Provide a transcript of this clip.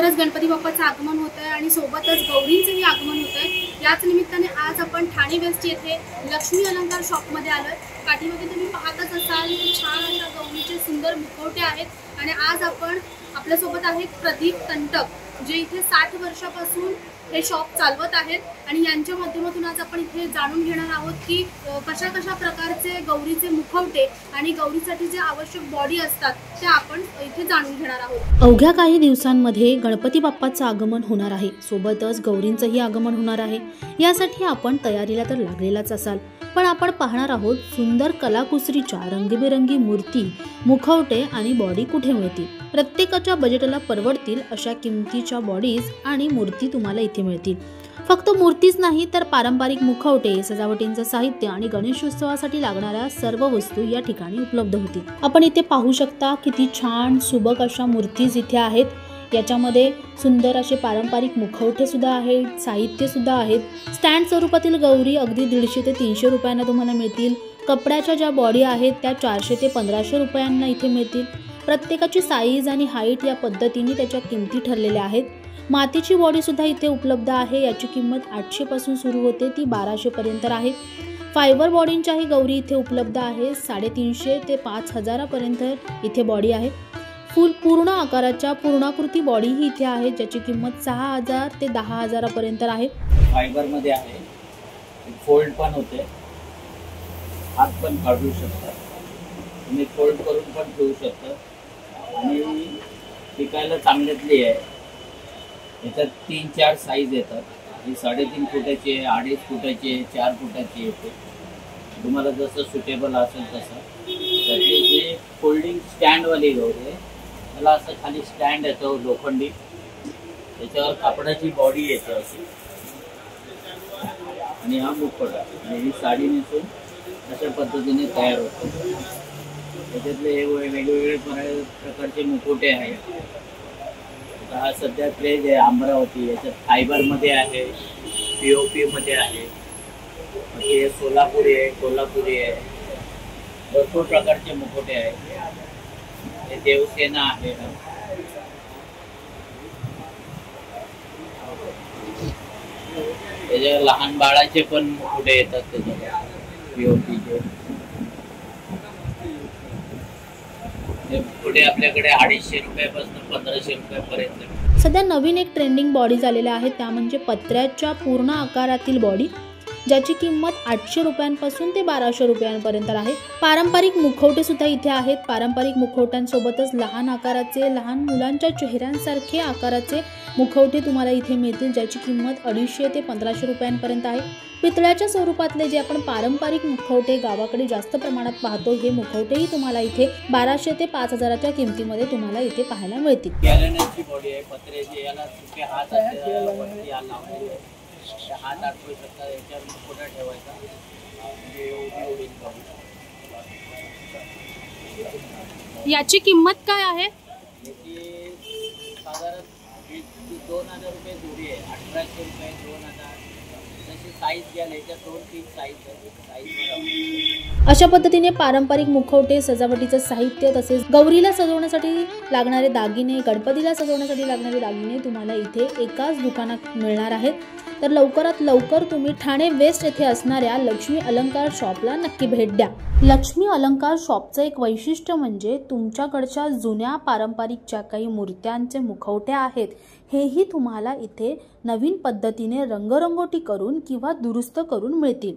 लवकरच गणपती बाप्पाचं आगमन होत आहे आणि सोबतच गौरींचंही आगमन होत आहे। याच निमित्ताने आज आपण ठाणे वेस्ट येथे लक्ष्मी अलंकार शॉपमध्ये आलोय। पाठीमागे तुम्ही पाहतच असाल की छान अशा गौरीचे सुंदर मुखवटे आहेत आणि आज आपण आपल्यासोबत आहेत प्रदीप तंटक, जे इथे 60 वर्षापासून हे शॉप चालवत आहेत आणि यांच्या माध्यमातून आज आपण इथे जाणून घेणार आहोत की कशा कशा प्रकारचे गौरीचे मुखवटे आणि गौरीसाठी जे आवश्यक बॉडी असतात ते आपण इथे जाणून घेणार आहोत। अवघ्या काही दिवसांमध्ये गणपती बाप्पाचं आगमन होणार आहे, सोबतच गौरींचंही आगमन होणार आहे। यासाठी आपण तयारीला तर लागलेलाच असाल, पण आपण पाहणार आहोत सुंदर कलाकुसरीच्या रंगीबेरंगी मूर्ती, मुखवटे आणि बॉडी कुठे मिळतील। प्रत्येकाच्या बजेटला परवडतील अशा किमतीच्या बॉडीज आणि मूर्ती तुम्हाला इथे मिळतील। फक्त मूर्तीच नाही तर पारंपरिक मुखवटे, सजावटींचं साहित्य आणि गणेशोत्सवासाठी लागणाऱ्या सर्व वस्तू या ठिकाणी उपलब्ध होतील। आपण इथे पाहू शकता किती छान सुबक अशा मूर्तीज इथे आहेत। याच्यामध्ये सुंदर असे पारंपरिक मुखवटे सुद्धा आहेत, साहित्य सुद्धा आहेत। स्टँड स्वरूपातील गौरी अगदी 150 ते 300 रुपयांना तुम्हाला मिळतील। कपड्याच्या ज्या बॉडी आहेत त्या 400 ते 1500 रुपयांना इथे मिळतील। प्रत्येकाची साईज आणि हाईट या पद्धतीने त्याच्या किमती ठरलेल्या आहेत। मातीची बॉडी सुद्धा इथे उपलब्ध आहे। याची किंमत 800 पासून सुरू होते, ती 1200 पर्यंत आहे। फायबर बॉडींच्याही गौरी इथे उपलब्ध आहे। 350 ते 5000 पर्यंत इथे बॉडी आहे। पूर्ण आकाराच्या पूर्णाकृती बॉडी ही इथे आहे, ज्याची किंमत 6000 ते 10000 पर्यंत आहे। फायबर मध्ये आहे, फोल्ड पण होते, हात पण काढू शकता तुम्ही, फोल्ड करून पण ठेवू शकता आणि टिकायला चांगल्यातली आहे। याच्यात 3-4 साईज येतात। ही 3.5 फुटाची आहे, 2.5 फुटाची आहे, 4 फुटाची येते, तुम्हाला जसं सुटेबल असेल तसं। त्यातली जे फोल्डिंग स्टँडवाली गौरी आहे त्याला असं खाली स्टँड येतो लोखंडी, त्याच्यावर कापडाची बॉडी येते अशी, आणि हा मुखवटा आणि ही साडी नेसून अशा पद्धतीने तयार होतो। त्याच्यातले हे वेगवेगळे प्रकारचे मुखवटे आहेत। हा सध्या क्रेज आहे अमरावती, याच्यात फायबरमध्ये आहे, POP मध्ये आहे, हे सोलापुरी आहे, कोल्हापुरी आहे, भरपूर प्रकारचे मुखवटे आहेत। हे देवसेना आहे, त्याच्या लहान बाळाचे पण मुखवटे येतात त्याच्यात POPचे। हे मुखवटे आपल्याकडे 250 रुपयापासून 1500 रुपयापर्यंत। सध्या नवीन एक ट्रेंडिंग बॉडी झालेल्या आहे, त्या म्हणजे पत्र्याच्या पूर्ण आकारातील बॉडी, ज्याची किंमत 800 रुपयांपासून ते 1200 रुपयांपर्यंत आहे। पारंपरिक मुखवटे सुद्धा इथे आहेत। पारंपरिक मुखवट्यांसोबतच लहान आकाराचे, लहान मुलांच्या चेहऱ्यांसारखे आकाराचे मुखवटे तुम्हाला इथे मिळतील, ज्याची किंमत 250 ते 1500 रुपयांपर्यंत आहे। पितळ्याच्या स्वरूपातले जे आपण पारंपरिक मुखवटे गावाकडे जास्त प्रमाणात पाहतो, हे मुखवटेही तुम्हाला इथे 1200 ते 5000च्या किमतीमध्ये तुम्हाला इथे पाहायला मिळतील। गॅलनची बॉडी आहे, पत्र्याची, याला सुके हात वरती लावलेले आहे, हात आठवू शकता, याच्यावर मुखवटा ठेवायचा म्हणजे उभी याची किंमत काय आहे? याची साधारण 2000 रुपये जोडी आहे, 1800 रुपये, 2000, जशी साईज घ्याल याच्यात 2-3 साईज आहे। अशा पद्धतीने पारंपरिक मुखवटे, सजावटीचं साहित्य, तसेच गौरीला सजवण्यासाठी लागणारे दागिने, गणपतीला सजवण्यासाठी लागणारे दागिने तुम्हाला इथे एकाच दुकानात मिळणार आहेत। तर लवकरात लवकर तुम्ही ठाणे वेस्ट येथे असणाऱ्या लक्ष्मी अलंकार शॉपला नक्की भेट द्या। लक्ष्मी अलंकार शॉपचं एक वैशिष्ट्य म्हणजे तुमच्याकडच्या जुन्या पारंपरिक ज्या काही मूर्त्यांचे मुखवटे आहेत, हेही तुम्हाला इथे नवीन पद्धतीने रंगरंगोटी करून किंवा दुरुस्त करून मिळतील।